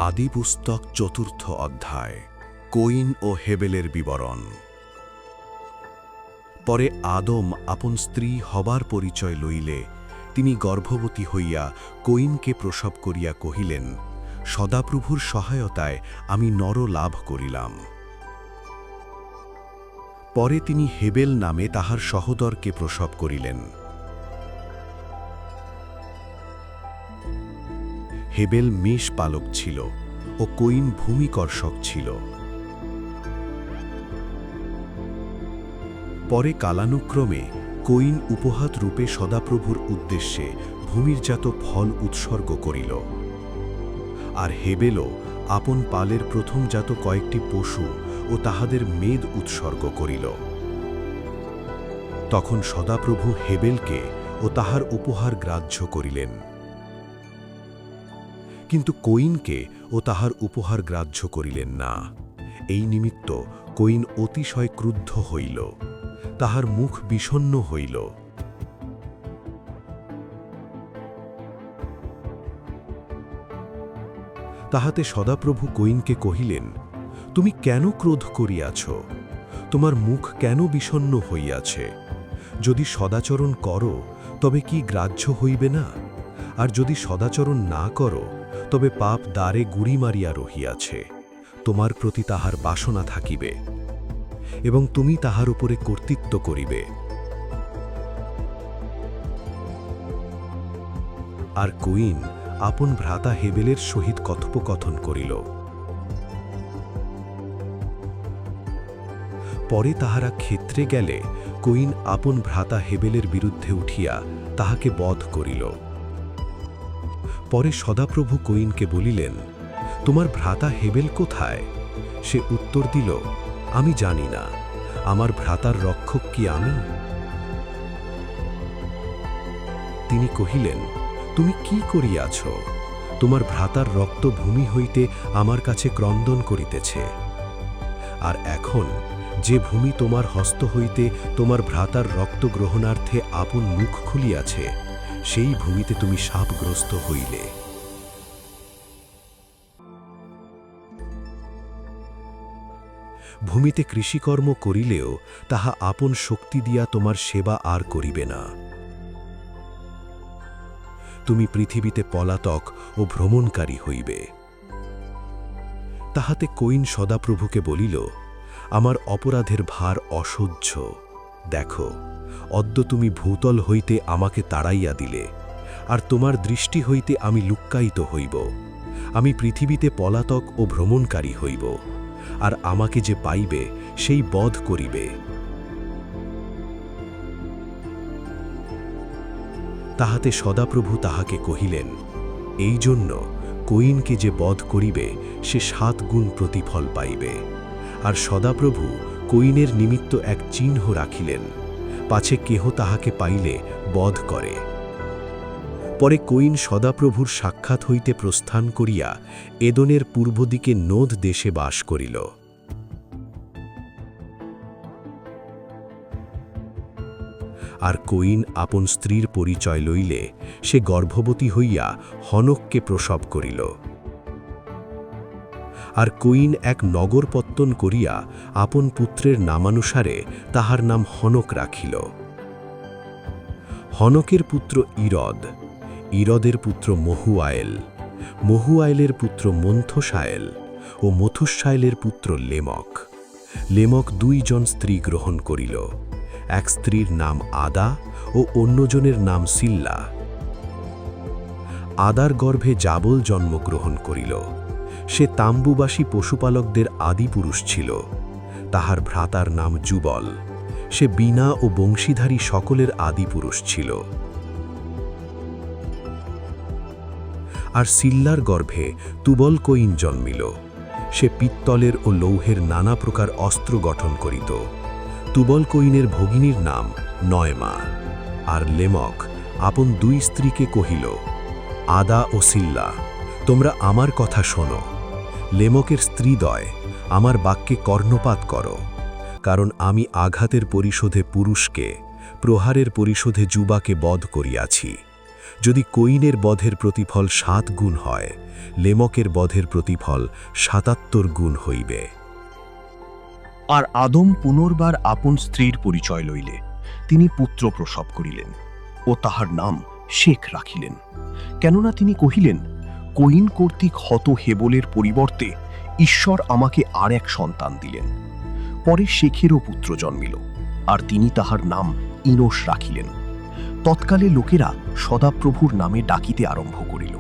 আদিপুস্তক চতুর্থ অধ্যায় কইন ও হেবেলের বিবরণ। পরে আদম আপন স্ত্রী হবার পরিচয় লইলে তিনি গর্ভবতী হইয়া কইনকে প্রসব করিয়া কহিলেন, সদাপ্রভুর সহায়তায় আমি নর লাভ করিলাম। পরে তিনি হেবেল নামে তাহার সহোদরকে প্রসব করিলেন। হেবেল মেষ পালক ছিল ও কইন ভূমিকর্ষক ছিল। পরে কালানুক্রমে কইন উপহাত রূপে সদাপ্রভুর উদ্দেশ্যে ভূমিরজাত ফল উৎসর্গ করিল, আর হেবেলও আপন পালের প্রথমজাত কয়েকটি পশু ও তাহাদের মেদ উৎসর্গ করিল। তখন সদাপ্রভু হেবেলকে ও তাহার উপহার গ্রাহ্য করিলেন, কিন্তু কইনকে ও তাহার উপহার গ্রাহ্য করিলেন না। এই নিমিত্ত কইন অতিশয় ক্রুদ্ধ হইল, তাহার মুখ বিষণ্ণ হইল। তাহাতে সদাপ্রভু কইনকে কহিলেন, তুমি কেন ক্রোধ করিয়াছ? তোমার মুখ কেন বিষণ্ণ হইয়াছে? যদি সদাচরণ করো তবে কি গ্রাহ্য হইবে না? আর যদি সদাচরণ না করো তবে পাপ দ্বারে গুড়ি মারিয়া রহিয়াছে, তোমার প্রতি তাহার বাসনা থাকিবে এবং তুমি তাহার উপরে কর্তৃত্ব করিবে। আর কইন আপন ভ্রাতা হেবেলের সহিত কথোপকথন করিল। পরে তাহারা ক্ষেত্রে গেলে কইন আপন ভ্রাতা হেবেলের বিরুদ্ধে উঠিয়া তাহাকে বধ করিল। পরে সদাপ্রভু কইনকে বলিলেন, তোমার ভ্রাতা হেবেল কোথায়? সে উত্তর দিল, আমি জানি না, আমার ভ্রাতার রক্ষক কি আমি? তিনি কহিলেন, তুমি কি করিয়াছ? তোমার ভ্রাতার রক্ত ভূমি হইতে আমার কাছে ক্রন্দন করিতেছে। আর এখন যে ভূমি তোমার হস্ত হইতে তোমার ভ্রাতার রক্ত গ্রহণার্থে আপন মুখ খুলিয়াছে, সেই ভূমিতে তুমি শাপগ্রস্ত হইলে। ভূমিতে কৃষিকর্ম করিলেও তাহা আপন শক্তি দিয়া তোমার সেবা আর করিবে না। তুমি পৃথিবীতে পলাতক ও ভ্রমণকারী হইবে। তাহাতে কইন সদাপ্রভুকে বলিল, আমার অপরাধের ভার অসহ্য। দেখো, অদ্য তুমি ভূতল হইতে আমাকে তাড়াইয়া দিলে, আর তোমার দৃষ্টি হইতে আমি লুক্কায়িত হইব। আমি পৃথিবীতে পলাতক ও ভ্রমণকারী হইব, আর আমাকে যে পাইবে সেই বধ করিবে। তাহাতে সদাপ্রভু তাহাকে কহিলেন, এই জন্য কইনকে যে বধ করিবে সে 7 গুণ প্রতিফল পাইবে। আর সদাপ্রভু কইনের নিমিত্ত এক চিহ্ন রাখিলেন, পাছে কেহ তাহাকে পাইলে বধ করে। পরে কইন সদাপ্রভুর সাক্ষাৎ হইতে প্রস্থান করিয়া এদনের পূর্ব দিকে নোদ দেশে বাস করিল। আর কইন আপন স্ত্রীর পরিচয় লইলে সে গর্ভবতী হইয়া হনককে প্রসব করিল। আর কইন এক নগর পত্তন করিয়া আপন পুত্রের নামানুসারে তাহার নাম হনক রাখিল। হনকের পুত্র ইরদ, ইরদের পুত্র মহুয়ায়েল, মহুয়ায়েলের পুত্র মন্থসায়েল ও মথুসায়েলের পুত্র লেমক। লেমক 2 জন স্ত্রী গ্রহণ করিল, এক স্ত্রীর নাম আদা ও অন্যজনের নাম সিল্লা। আদার গর্ভে জাবল জন্মগ্রহণ করিল। সে তাম্বুবাসী পশুপালকদের আদিপুরুষ ছিল। তাহার ভ্রাতার নাম যুবল। সে বীণা ও বংশীধারী সকলের আদিপুরুষ ছিল। আর সিল্লার গর্ভে তুবল কইন জন্মিল। সে পিত্তলের ও লৌহের নানা প্রকার অস্ত্র গঠন করিত। তুবল কইনের ভগিনীর নাম নয়মা। আর লেমক আপন 2 স্ত্রীকে কহিল, আদা ও সিল্লা, তোমরা আমার কথা শোনো। লেমকের স্ত্রীদ্বয়, আমার বাক্যে কর্ণপাত করো, কারণ আমি আঘাতের পরিশোধে পুরুষকে, প্রহারের পরিশোধে যুবাকে বধ করিয়াছি। যদি কইনের বধের প্রতিফল 7 গুণ হয়, লেমকের বধের প্রতিফল 77 গুণ হইবে। আর আদম পুনর্বার আপন স্ত্রীর পরিচয় লইলে তিনি পুত্র প্রসব করিলেন ও তাহার নাম শেখ রাখিলেন, কেননা তিনি কহিলেন, কইন কর্তৃক হত হেবলের পরিবর্তে ঈশ্বর আমাকে আর এক সন্তান দিলেন। পরে শেখেরও পুত্র জন্মিল, আর তিনি তাহার নাম ইনোশ রাখিলেন। তৎকালে লোকেরা সদাপ্রভুর নামে ডাকিতে আরম্ভ করিল।